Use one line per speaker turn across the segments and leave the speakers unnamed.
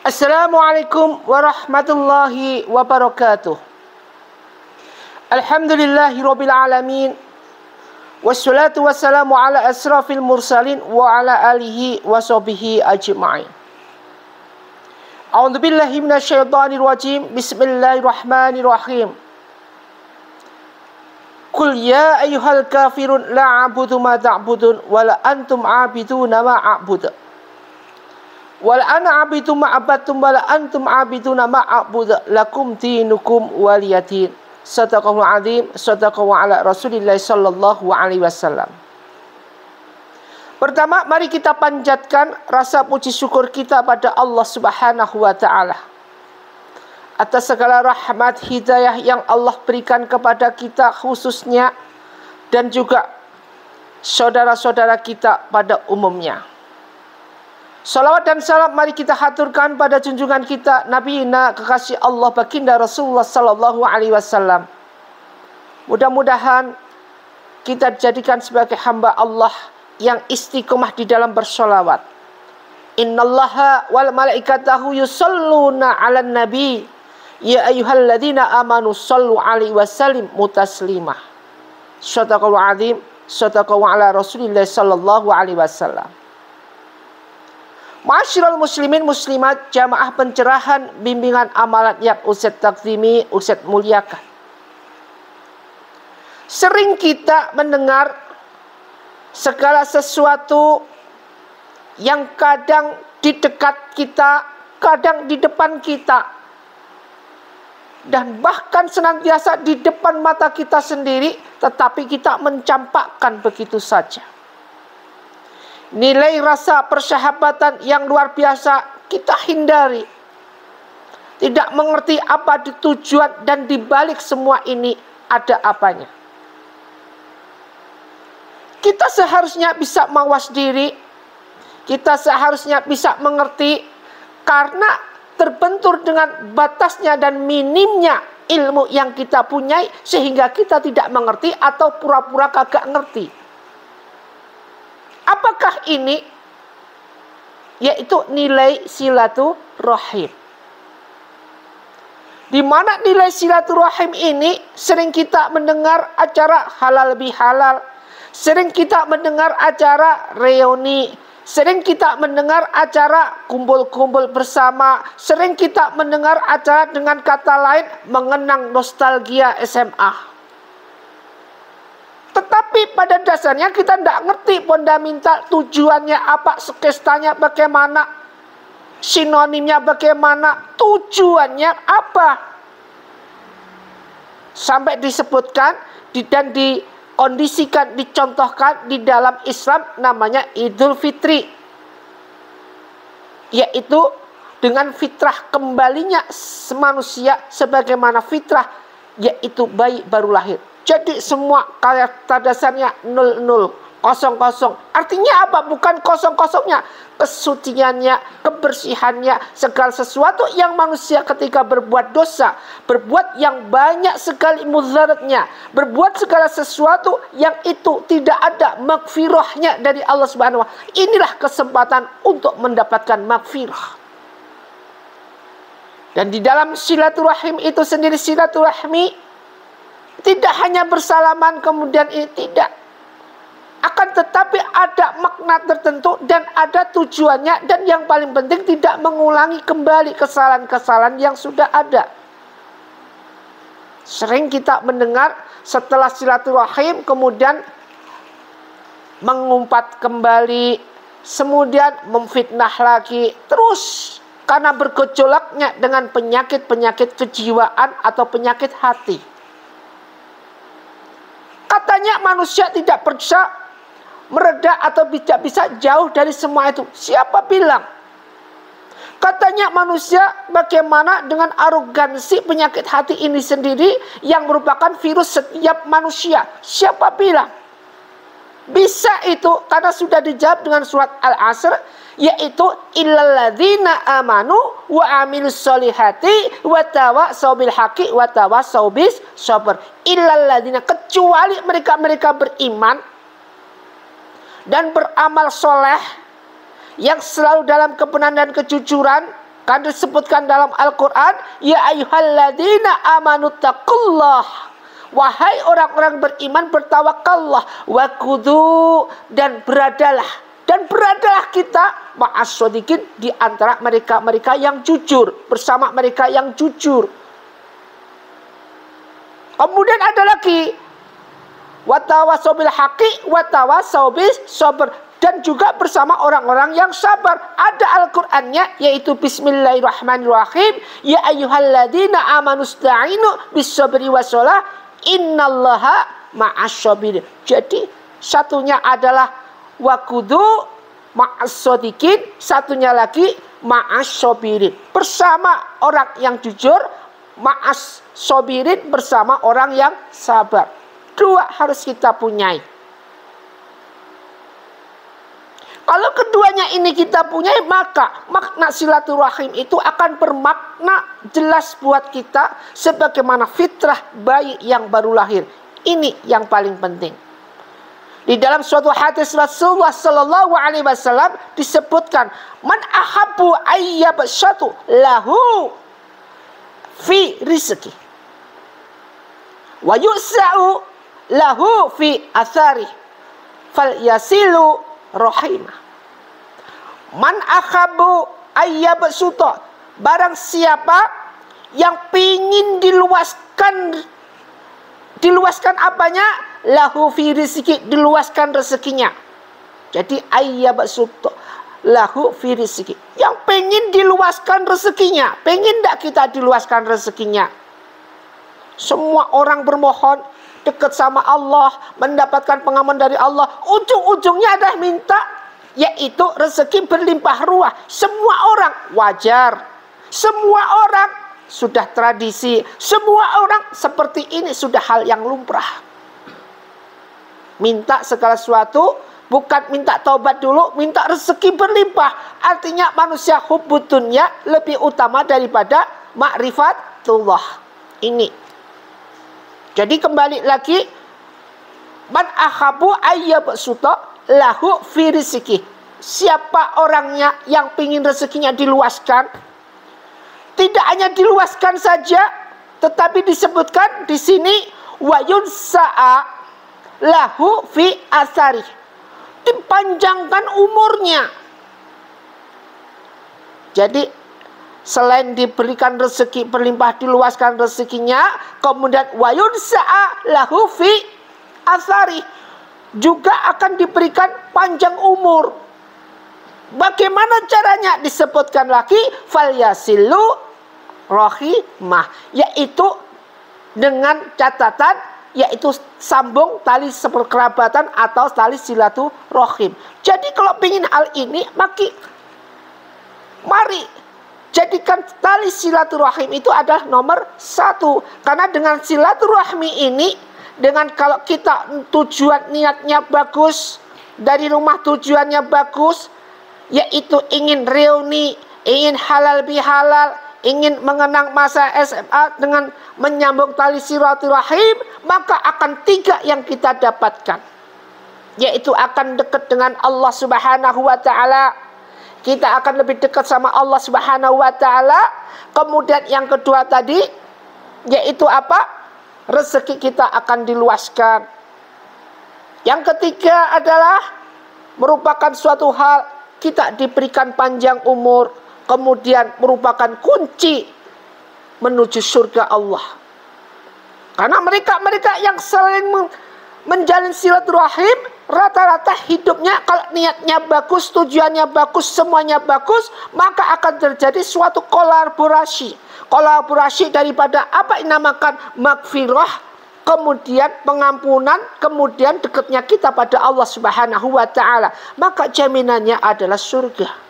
Assalamualaikum warahmatullahi wabarakatuh. Alhamdulillahi rabbil alamin. Wassalatu wassalamu ala asrafil mursalin wa ala alihi wa sahbihi ajma'in. A'udzu billahi minasyaitonir rajim. Bismillahirrahmanirrahim. Qul ya ayyuhal kafirun la a'budu ma ta'budun wa la antum 'abiduna ma a'budu. Wal ana abidu ma'abatum wala antum abiduna ma'abudu lakum dinukum waliyadin. Sadaqallahu azim. Sadaqallahu ala Rasulillah sallallahu alaihi wasallam. Pertama, mari kita panjatkan rasa puji syukur kita pada Allah Subhanahu wa taala atas segala rahmat hidayah yang Allah berikan kepada kita khususnya dan juga saudara-saudara kita pada umumnya. Salawat dan salam mari kita haturkan pada junjungan kita Nabi kekasih Allah baginda Rasulullah sallallahu alaihi wasallam. Mudah-mudahan kita dijadikan sebagai hamba Allah yang istiqomah di dalam bersolawat. Innallaha wal malaikatahu yusalluna 'alan nabi ya ayyuhalladzina amanu sallu 'alaihi wasallimu taslimah. Shadaqallahu azim. Shadaqallahu ala Rasulillah sallallahu alaihi wasallam. Ma'asyiral muslimin muslimat, jamaah pencerahan bimbingan amalan yang Ustaz takzimi, Ustaz muliakan. Sering kita mendengar segala sesuatu yang kadang di dekat kita, kadang di depan kita, dan bahkan senantiasa di depan mata kita sendiri, tetapi kita mencampakkan begitu saja. Nilai rasa persahabatan yang luar biasa kita hindari. Tidak mengerti apa tujuan dan dibalik semua ini ada apanya. Kita seharusnya bisa mawas diri. Kita seharusnya bisa mengerti karena terbentur dengan batasnya dan minimnya ilmu yang kita punyai sehingga kita tidak mengerti atau pura-pura kagak ngerti. Apakah ini? Yaitu nilai silaturahim. Di mana nilai silaturahim ini sering kita mendengar acara halal bihalal, sering kita mendengar acara reuni, sering kita mendengar acara kumpul-kumpul bersama, sering kita mendengar acara dengan kata lain mengenang nostalgia SMA. Tetapi pada dasarnya kita tidak ngerti fundamental tujuannya apa, sekestanya bagaimana, sinonimnya bagaimana, tujuannya apa. Sampai disebutkan dan dikondisikan, dicontohkan di dalam Islam namanya Idul Fitri. Yaitu dengan fitrah kembalinya manusia sebagaimana fitrah, yaitu bayi baru lahir. Jadi semua kata dasarnya 00, 00. Artinya apa? Bukan kosong-kosongnya. Kesuciannya, kebersihannya, segala sesuatu yang manusia ketika berbuat dosa, berbuat yang banyak sekali mudaratnya, berbuat segala sesuatu yang itu tidak ada magfirahnya dari Allah Subhanahu wa taala. Inilah kesempatan untuk mendapatkan magfirah. Dan di dalam silaturahim itu sendiri, silaturahmi tidak hanya bersalaman kemudian ini tidak. Akan tetapi ada makna tertentu dan ada tujuannya. Dan yang paling penting tidak mengulangi kembali kesalahan-kesalahan yang sudah ada. Sering kita mendengar setelah silaturahim kemudian mengumpat kembali, kemudian memfitnah lagi. Terus karena bergejolaknya dengan penyakit-penyakit kejiwaan atau penyakit hati. Katanya manusia tidak bisa mereda atau tidak bisa jauh dari semua itu. Siapa bilang? Katanya manusia bagaimana dengan arogansi penyakit hati ini sendiri yang merupakan virus setiap manusia. Siapa bilang? Bisa itu karena sudah dijawab dengan surat Al-Asr, yaitu illalladzina amanu wa amilus solihati wa tawassaw bil haqqi wa tawassaw bis sabr. Illalladzina, kecuali mereka-mereka beriman dan beramal soleh yang selalu dalam kebenaran dan kejujuran, Kan disebutkan dalam Al-Quran, ya ayyuhalladzina amanu taqullah. Wahai orang-orang beriman, bertawakallah. Wakudu, dan beradalah. Dan beradalah kita ma'as shodiqin, di antara mereka-mereka yang jujur, bersama mereka yang jujur. Kemudian ada lagi, watawasau bil haqqi watawasau bis sabr, dan juga bersama orang-orang yang sabar. Ada Al-Qur'annya, yaitu bismillahirrahmanirrahim, ya ayyuhalladzina amanu sta'inu bis sabri wassalah innallaha ma'as sabirin. Jadi satunya adalah wakudu ma'as shodiqin, satunya lagi ma'as sabirin, bersama orang yang jujur, ma'as sabirin, bersama orang yang sabar. Dua harus kita punyai. Kalau keduanya ini kita punyai, maka makna silaturahim itu akan bermakna jelas buat kita, sebagaimana fitrah bayi yang baru lahir. Ini yang paling penting. Di dalam suatu hadis Rasulullah Sallallahu Alaihi Wasallam disebutkan, man ahabbu ayyabshatu lahu fi rizki wa yusa'u lahu fi athari fal yasilu rahimah. Man ahabbu ayyabshuta, barang siapa yang pingin diluaskan apanya, lahu fi rizki, diluaskan rezekinya. Jadi ayyabshuta lahu fi rizki, yang pengen diluaskan rezekinya. Pengen tidak kita diluaskan rezekinya? Semua orang bermohon dekat sama Allah, mendapatkan pengaman dari Allah, ujung-ujungnya adalah minta, yaitu rezeki berlimpah ruah. Semua orang wajar, semua orang sudah tradisi, semua orang seperti ini sudah hal yang lumrah. Minta segala sesuatu, bukan minta taubat dulu, minta rezeki berlimpah. Artinya manusia hubbud dunya lebih utama daripada ma'rifatullah. Ini. Jadi kembali lagi, man ahabu ayyabsuta lahu fi rizki. Siapa orangnya yang pingin rezekinya diluaskan, tidak hanya diluaskan saja, tetapi disebutkan di sini wa yunsa'a lahu fi asari, dipanjangkan umurnya. Jadi selain diberikan rezeki berlimpah, diluaskan rezekinya, kemudian wa yunsa'a lahu fi asari, juga akan diberikan panjang umur. Bagaimana caranya? Disebutkan lagi fal yasilu rahimah, yaitu dengan catatan, yaitu sambung tali seperkerabatan atau tali silaturahim. Jadi kalau ingin hal ini, mari jadikan tali silaturahim itu adalah nomor satu. Karena dengan silaturahmi ini, dengan kalau kita tujuan niatnya bagus, dari rumah tujuannya bagus, yaitu ingin reuni, ingin halal bihalal, ingin mengenang masa SMA dengan menyambung tali silaturahim, maka akan tiga yang kita dapatkan, yaitu akan dekat dengan Allah Subhanahu wa Ta'ala. Kita akan lebih dekat sama Allah Subhanahu wa Ta'ala. Kemudian yang kedua tadi, yaitu apa? Rezeki kita akan diluaskan. Yang ketiga adalah merupakan suatu hal kita diberikan panjang umur, kemudian merupakan kunci menuju surga Allah. Karena mereka yang saling menjalin silaturahim, rata-rata hidupnya kalau niatnya bagus, tujuannya bagus, semuanya bagus, maka akan terjadi suatu kolaborasi daripada apa yang dinamakan magfirah, kemudian pengampunan, kemudian dekatnya kita pada Allah Subhanahu wa Ta'ala. Maka jaminannya adalah surga.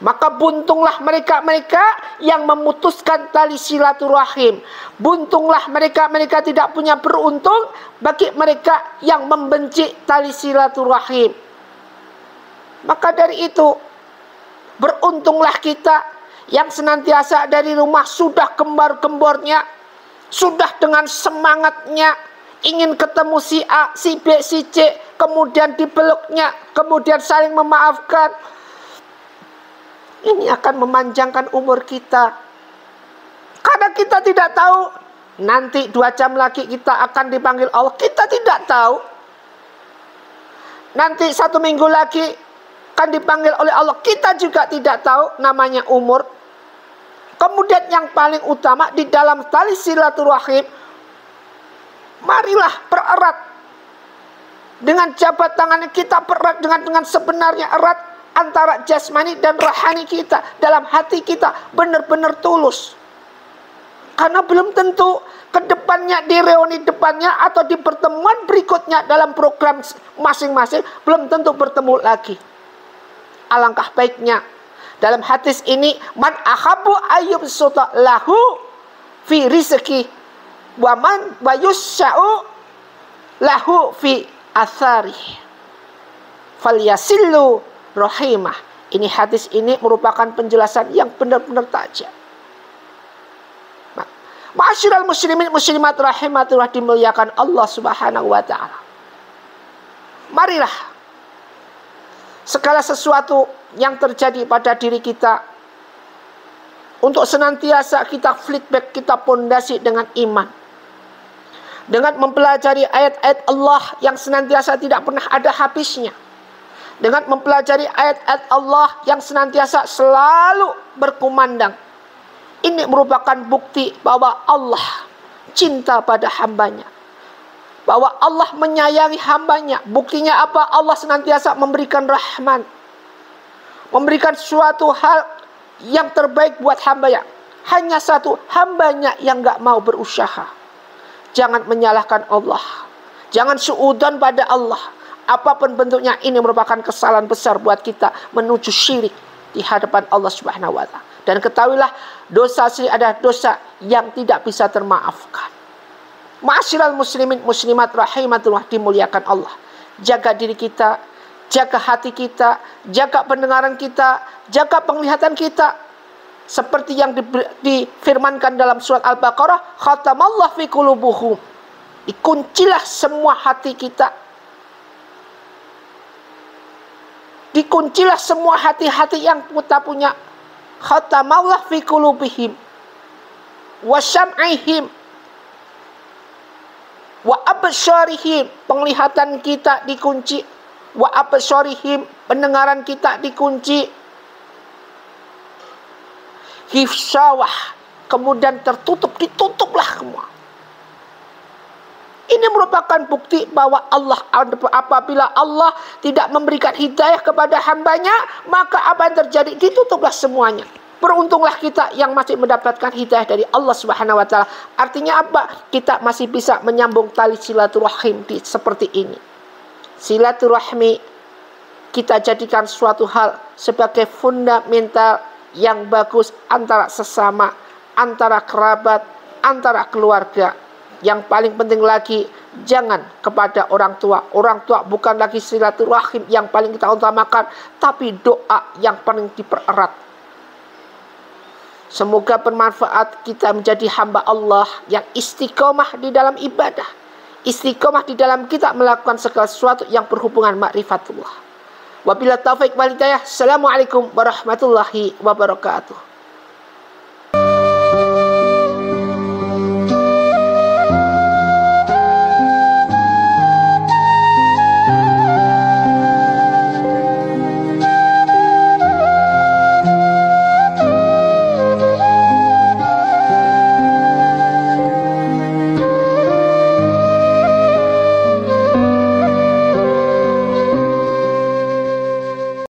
Maka buntunglah mereka-mereka yang memutuskan tali silaturahim. Buntunglah mereka-mereka tidak punya beruntung bagi mereka yang membenci tali silaturahim. Maka dari itu, beruntunglah kita yang senantiasa dari rumah sudah gembar-gembornya, sudah dengan semangatnya ingin ketemu si A, si B, si C, kemudian dipeluknya, kemudian saling memaafkan, Ini akan memanjangkan umur kita. Karena kita tidak tahu nanti 2 jam lagi kita akan dipanggil Allah. Kita tidak tahu. Nanti 1 minggu lagi akan dipanggil oleh Allah. Kita juga tidak tahu, namanya umur. Kemudian yang paling utama di dalam tali silaturahim, marilah pererat. Dengan jabat tangannya kita pererat dengan sebenarnya erat antara jasmani dan rohani kita. Dalam hati kita benar-benar tulus. Karena belum tentu ke depannya, di reuni depannya atau di pertemuan berikutnya dalam program masing-masing belum tentu bertemu lagi. Alangkah baiknya dalam hadis ini, man ahabbu ayyub suta lahu fi rizki wa man yusya'u lahu fi athari falyasillu rahimah. Ini hadis ini merupakan penjelasan yang benar-benar tajam. Ma'asyiral muslimin muslimat rahimatullah, dimuliakan Allah Subhanahu wa taala. Marilah segala sesuatu yang terjadi pada diri kita untuk senantiasa kita feedback, kita pondasi dengan iman. Dengan mempelajari ayat-ayat Allah yang senantiasa tidak pernah ada habisnya. Dengan mempelajari ayat-ayat Allah yang senantiasa selalu berkumandang. Ini merupakan bukti bahwa Allah cinta pada hambanya. Bahwa Allah menyayangi hambanya. Buktinya apa? Allah senantiasa memberikan rahmat. Memberikan suatu hal yang terbaik buat hambanya. Hanya satu, hambanya yang gak mau berusaha. Jangan menyalahkan Allah. Jangan suudzon pada Allah. Apapun bentuknya, ini merupakan kesalahan besar buat kita menuju syirik di hadapan Allah Subhanahu wa taala. Dan ketahuilah, dosa syirik adalah dosa yang tidak bisa termaafkan. Ma'asyiral muslimin muslimat rahimatullah, dimuliakan Allah. Jaga diri kita, jaga hati kita, jaga pendengaran kita, jaga penglihatan kita. Seperti yang difirmankan dalam surat Al-Baqarah, khatamallahu fi qulubuhum. Dikuncilah semua hati kita. Dikuncilah semua hati-hati yang kita punya. Khatamallahu fi qulubihim wa syam'ihim wa absarihim. Penglihatan kita dikunci. Wa absarihim, pendengaran kita dikunci. Hifsawah, kemudian tertutup, ditutuplah semua. Ini merupakan bukti bahwa Allah, apabila Allah tidak memberikan hidayah kepada hambanya, maka apa yang terjadi? Ditutuplah semuanya. Beruntunglah kita yang masih mendapatkan hidayah dari Allah Subhanahu wa taala. Artinya apa? Kita masih bisa menyambung tali silaturahim seperti ini. Silaturahmi kita jadikan suatu hal sebagai fundamental yang bagus antara sesama, antara kerabat, antara keluarga. Yang paling penting lagi, jangan kepada orang tua. Orang tua bukan lagi silaturahim yang paling kita utamakan, tapi doa yang paling dipererat. Semoga bermanfaat, kita menjadi hamba Allah yang istiqomah di dalam ibadah. Istiqomah di dalam kita melakukan segala sesuatu yang berhubungan ma'rifatullah. Wabillahi taufiq wal hidayah. Assalamualaikum warahmatullahi wabarakatuh.